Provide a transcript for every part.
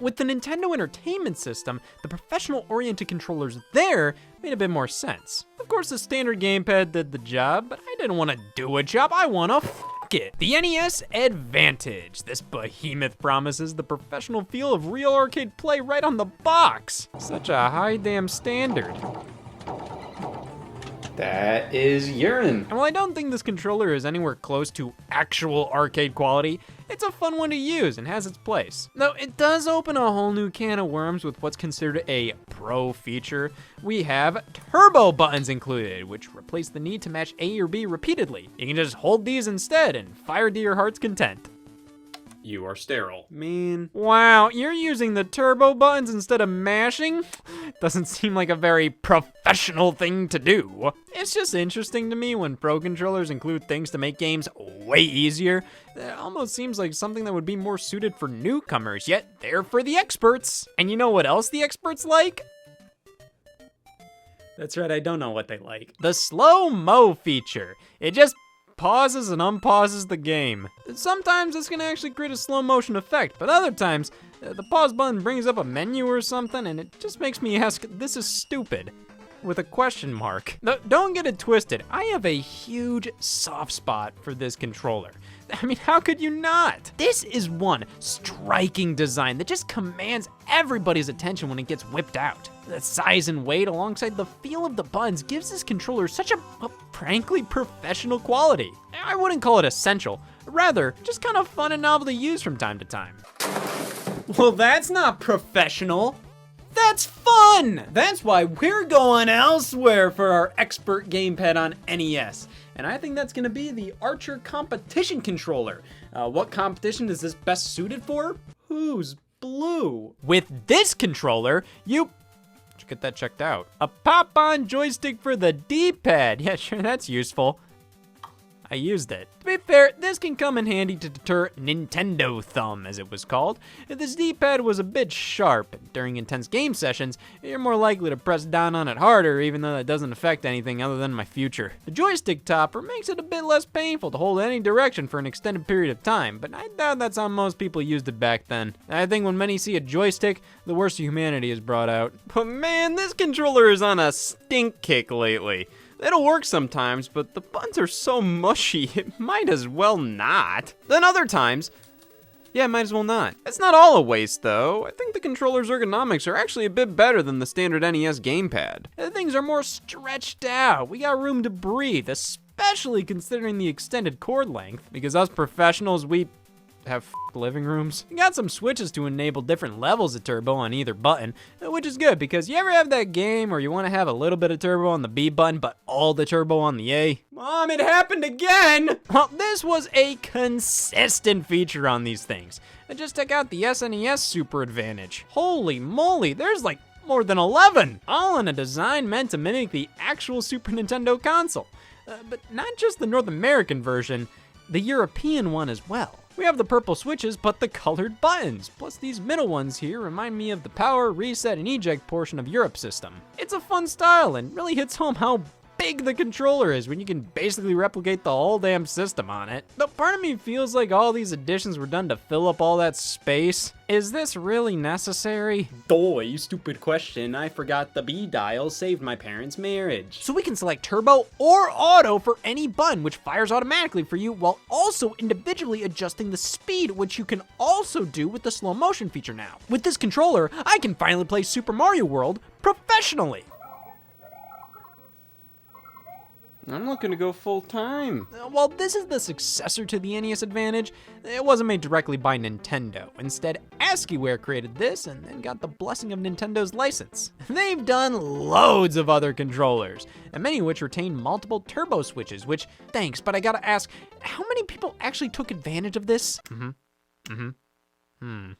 With the Nintendo Entertainment System, the professional-oriented controllers there made a bit more sense. Of course, the standard gamepad did the job, but I didn't want to do a job, I want to f*** it. The NES Advantage. This behemoth promises the professional feel of real arcade play right on the box. Such a high damn standard. That is urine. And while I don't think this controller is anywhere close to actual arcade quality, it's a fun one to use and has its place. Though it does open a whole new can of worms with what's considered a pro feature. We have turbo buttons included, which replace the need to match A or B repeatedly. You can just hold these instead and fire to your heart's content. You are sterile. Man. Wow, you're using the turbo buttons instead of mashing? Doesn't seem like a very professional thing to do. It's just interesting to me when pro controllers include things to make games way easier. It almost seems like something that would be more suited for newcomers, yet they're for the experts. And you know what else the experts like? That's right, I don't know what they like. The slow-mo feature. It just pauses and unpauses the game. Sometimes this can actually create a slow motion effect, but other times, the pause button brings up a menu or something and it just makes me ask, this is stupid, with a question mark. Don't get it twisted, I have a huge soft spot for this controller. I mean, how could you not? This is one striking design that just commands everybody's attention when it gets whipped out. The size and weight alongside the feel of the buttons gives this controller such a frankly professional quality. I wouldn't call it essential, rather just kind of fun and novel to use from time to time. Well, that's not professional. That's fun! That's why we're going elsewhere for our expert gamepad on NES. And I think that's gonna be the Archer Competition Controller. What competition is this best suited for? Who's blue? With this controller, you should get that checked out. A pop-on joystick for the D-pad. Yeah, sure, that's useful. I used it. To be fair, this can come in handy to deter Nintendo Thumb, as it was called. If this D-pad was a bit sharp during intense game sessions, you're more likely to press down on it harder, even though that doesn't affect anything other than my future. The joystick topper makes it a bit less painful to hold any direction for an extended period of time, but I doubt that's how most people used it back then. I think when many see a joystick, the worst of humanity is brought out. But man, this controller is on a stink kick lately. It'll work sometimes, but the buttons are so mushy, it might as well not. Then other times, yeah, might as well not. It's not all a waste though. I think the controller's ergonomics are actually a bit better than the standard NES gamepad. Things are more stretched out. We got room to breathe, especially considering the extended cord length. Because us professionals, we have living rooms. You got some switches to enable different levels of turbo on either button, which is good because you ever have that game where you want to have a little bit of turbo on the B button but all the turbo on the A? Mom, it happened again! Well, this was a consistent feature on these things. Just check out the SNES Super Advantage. Holy moly, there's like more than 11, all in a design meant to mimic the actual Super Nintendo console. But not just the North American version, the European one as well. We have the purple switches, but the colored buttons. Plus these middle ones here remind me of the power, reset, and eject portion of Europe's system. It's a fun style and really hits home how big the controller is when you can basically replicate the whole damn system on it. Though part of me feels like all these additions were done to fill up all that space. Is this really necessary? Doy, stupid question. I forgot the B dial saved my parents' marriage. So we can select turbo or auto for any button, which fires automatically for you while also individually adjusting the speed, which you can also do with the slow motion feature now. With this controller, I can finally play Super Mario World professionally. I'm looking to go full time. While this is the successor to the NES Advantage, it wasn't made directly by Nintendo. Instead, ASCIIware created this and then got the blessing of Nintendo's license. They've done loads of other controllers, and many of which retain multiple turbo switches, which, thanks, but I gotta ask, how many people actually took advantage of this? Nah.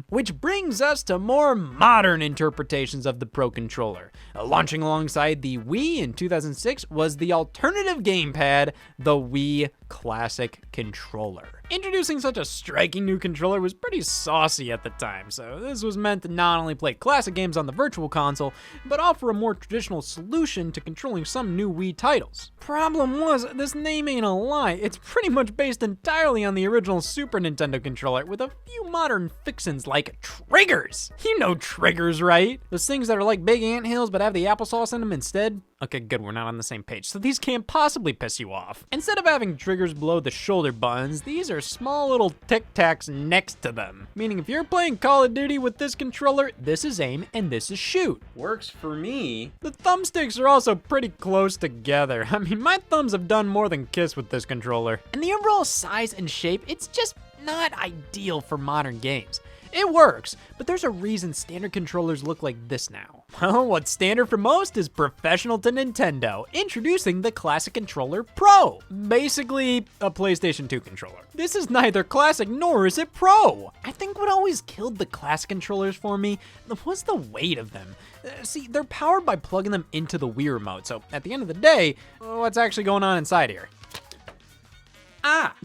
Which brings us to more modern interpretations of the Pro Controller. Launching alongside the Wii in 2006 was the alternative gamepad, the Wii Classic Controller. Introducing such a striking new controller was pretty saucy at the time, so this was meant to not only play classic games on the Virtual Console, but offer a more traditional solution to controlling some new Wii titles. Problem was, this name ain't a lie, it's pretty much based entirely on the original Super Nintendo controller, with a few modern fixins like triggers! You know triggers, right? Those things that are like big anthills but have the applesauce in them instead? Okay, good, we're not on the same page, so these can't possibly piss you off. Instead of having triggers below the shoulder buttons, these are small little tic-tacs next to them. Meaning if you're playing Call of Duty with this controller, this is aim and this is shoot. Works for me. The thumbsticks are also pretty close together. I mean, my thumbs have done more than kiss with this controller. And the overall size and shape, it's just not ideal for modern games. It works, but there's a reason standard controllers look like this now. Well, what's standard for most is professional to Nintendo, introducing the Classic Controller Pro. Basically, a PlayStation 2 controller. This is neither classic nor is it pro. I think what always killed the classic controllers for me was the weight of them. See, they're powered by plugging them into the Wii remote, so at the end of the day, what's actually going on inside here?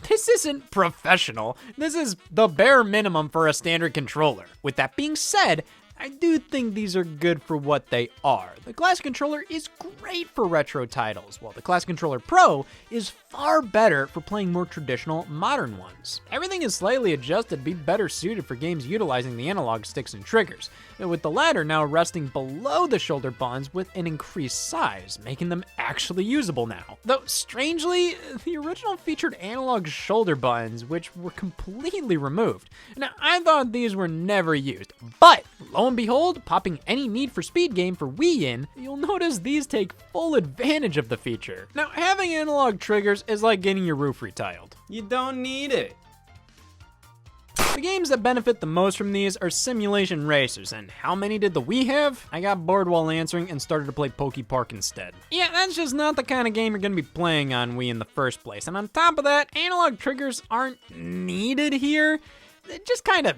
This isn't professional. This is the bare minimum for a standard controller. With that being said, I do think these are good for what they are. The Classic Controller is great for retro titles, while the Classic Controller Pro is far better for playing more traditional, modern ones. Everything is slightly adjusted to be better suited for games utilizing the analog sticks and triggers, with the latter now resting below the shoulder buttons with an increased size, making them actually usable now. Though, strangely, the original featured analog shoulder buttons, which were completely removed. Now, I thought these were never used, but lo and behold, popping any Need for Speed game for Wii in, you'll notice these take full advantage of the feature. Now, having analog triggers is like getting your roof retiled. You don't need it. The games that benefit the most from these are simulation racers, and how many did the Wii have? I got bored while answering and started to play Poke Park instead. Yeah, that's just not the kind of game you're gonna be playing on Wii in the first place, and on top of that, analog triggers aren't needed here. They're just kind of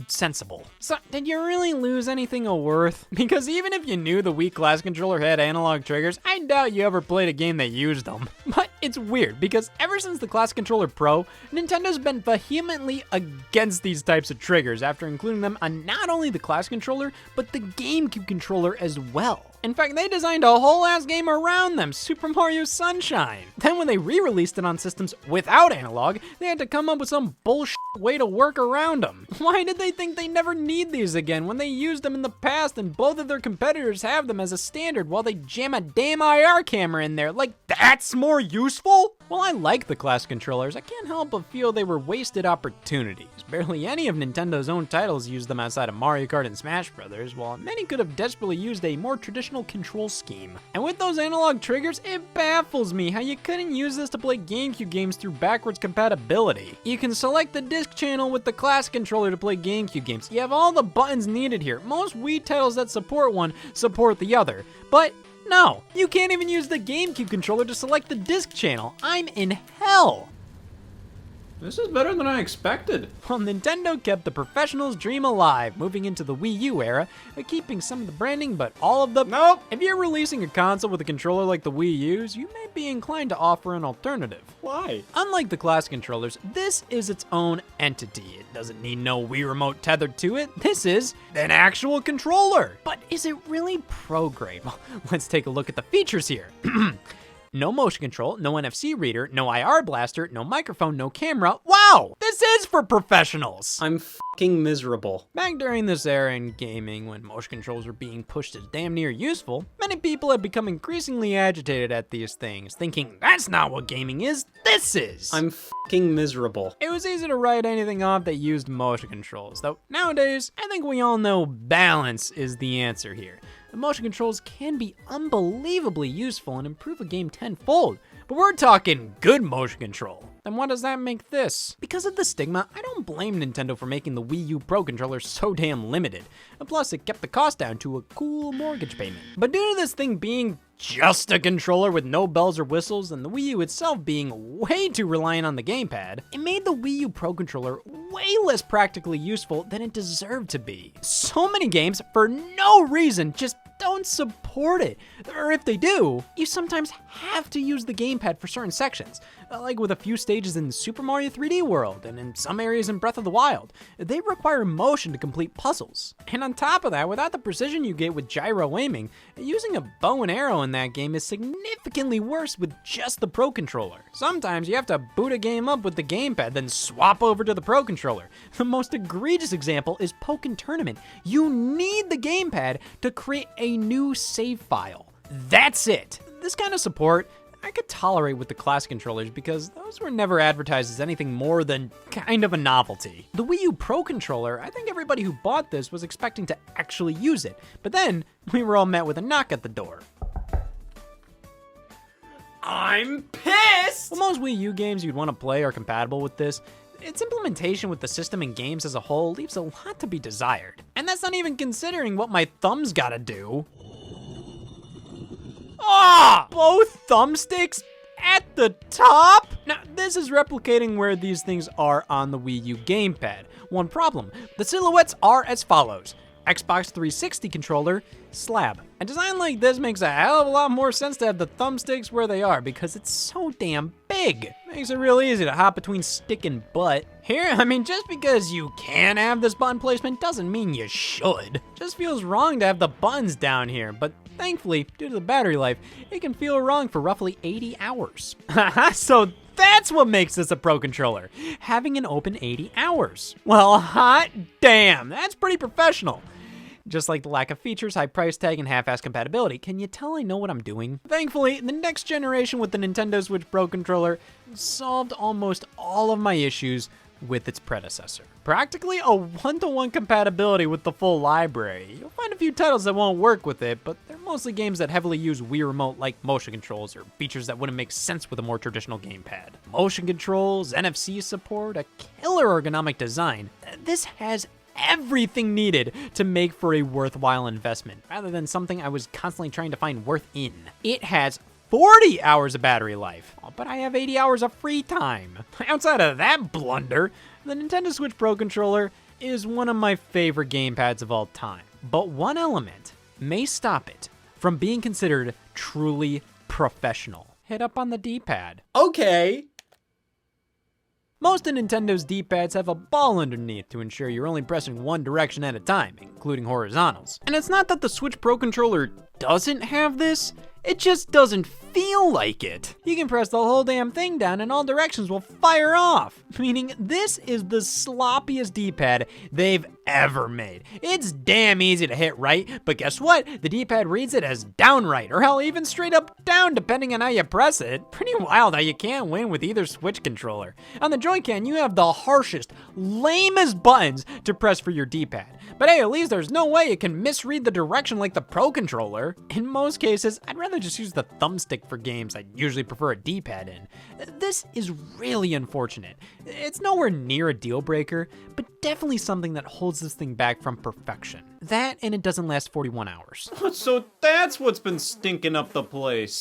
sensible. So, did you really lose anything of worth? Because even if you knew the Wii Classic Controller had analog triggers, I doubt you ever played a game that used them. But it's weird, because ever since the Classic Controller Pro, Nintendo's been vehemently against these types of triggers after including them on not only the Classic Controller, but the GameCube controller as well. In fact, they designed a whole ass game around them, Super Mario Sunshine. Then when they re-released it on systems without analog, they had to come up with some bullshit way to work around them. Why did they think they never need these again when they used them in the past and both of their competitors have them as a standard while they jam a damn IR camera in there? Like, that's more useful? While I like the Classic controllers, I can't help but feel they were wasted opportunities. Barely any of Nintendo's own titles used them outside of Mario Kart and Smash Brothers, while many could have desperately used a more traditional control scheme. And with those analog triggers, it baffles me how you couldn't use this to play GameCube games through backwards compatibility. You can select the disc channel with the Classic controller to play GameCube games. You have all the buttons needed here. Most Wii titles that support one support the other. But no, you can't even use the GameCube controller to select the disc channel. I'm in hell. This is better than I expected. Well, Nintendo kept the professional's dream alive, moving into the Wii U era, keeping some of the branding, but all of the... Nope. If you're releasing a console with a controller like the Wii U's, you may be inclined to offer an alternative. Why? Unlike the Classic controllers, this is its own entity. It doesn't need no Wii remote tethered to it. This is an actual controller. But is it really pro-grade? Well, let's take a look at the features here. No motion control, no NFC reader, no IR blaster, no microphone, no camera. Wow, this is for professionals. I'm fucking miserable. Back during this era in gaming, when motion controls were being pushed as damn near useful, many people have become increasingly agitated at these things, thinking that's not what gaming is, this is. I'm fucking miserable. It was easy to write anything off that used motion controls, though nowadays, I think we all know balance is the answer here. The motion controls can be unbelievably useful and improve a game tenfold, but we're talking good motion control. Then what does that make this? Because of the stigma, I don't blame Nintendo for making the Wii U Pro controller so damn limited. And plus, it kept the cost down to a cool mortgage payment. But due to this thing being just a controller with no bells or whistles, and the Wii U itself being way too reliant on the gamepad, it made the Wii U Pro controller way less practically useful than it deserved to be. So many games, for no reason, just don't support it. Or if they do, you sometimes have to use the gamepad for certain sections, like with a few stages in Super Mario 3D World and in some areas in Breath of the Wild. They require motion to complete puzzles. And on top of that, without the precision you get with gyro aiming, using a bow and arrow in that game is significantly worse with just the Pro controller. Sometimes you have to boot a game up with the gamepad, then swap over to the Pro controller. The most egregious example is Pokken Tournament. You need the gamepad to create a new save file. That's it. This kind of support I could tolerate with the classic controllers because those were never advertised as anything more than kind of a novelty. The Wii U Pro controller, I think everybody who bought this was expecting to actually use it, but then we were all met with a knock at the door. I'm pissed! Well, most Wii U games you'd want to play are compatible with this. Its implementation with the system and games as a whole leaves a lot to be desired. And that's not even considering what my thumbs gotta do. Ah! Both thumbsticks at the top? Now, this is replicating where these things are on the Wii U gamepad. One problem, the silhouettes are as follows. Xbox 360 controller, slab. A design like this makes a hell of a lot more sense to have the thumbsticks where they are because it's so damn big. Makes it real easy to hop between stick and butt. Here, I mean, just because you can have this button placement doesn't mean you should. Just feels wrong to have the buttons down here, but thankfully, due to the battery life, it can feel wrong for roughly 80 hours. Haha, so that's what makes this a Pro controller, having an open 80 hours. Well, hot damn, that's pretty professional. Just like the lack of features, high price tag, and half-ass compatibility, can you tell I know what I'm doing? Thankfully, the next generation with the Nintendo Switch Pro controller solved almost all of my issues with its predecessor. Practically a one-to-one compatibility with the full library. You'll find a few titles that won't work with it, but they're mostly games that heavily use Wii Remote-like motion controls or features that wouldn't make sense with a more traditional gamepad. Motion controls, NFC support, a killer ergonomic design. This has everything needed to make for a worthwhile investment, rather than something I was constantly trying to find worth in. It has 40 hours of battery life, but I have 80 hours of free time. Outside of that blunder, the Nintendo Switch Pro controller is one of my favorite gamepads of all time. But one element may stop it from being considered truly professional. Hit up on the D-pad. Okay. Most of Nintendo's D-pads have a ball underneath to ensure you're only pressing one direction at a time, including horizontals. And it's not that the Switch Pro controller doesn't have this, it just doesn't feel like it. You can press the whole damn thing down and all directions will fire off. Meaning this is the sloppiest D-pad they've ever made. It's damn easy to hit right, but guess what? The D-pad reads it as down right, or hell, even straight up down depending on how you press it. Pretty wild how you can't win with either Switch controller. On the Joy-Con, you have the harshest, lamest buttons to press for your D-pad. But hey, at least there's no way it can misread the direction like the Pro controller. In most cases, I'd rather just use the thumbstick for games I'd usually prefer a D-pad in. This is really unfortunate. It's nowhere near a deal breaker, but definitely something that holds this thing back from perfection. That, and it doesn't last 41 hours. So that's what's been stinking up the place.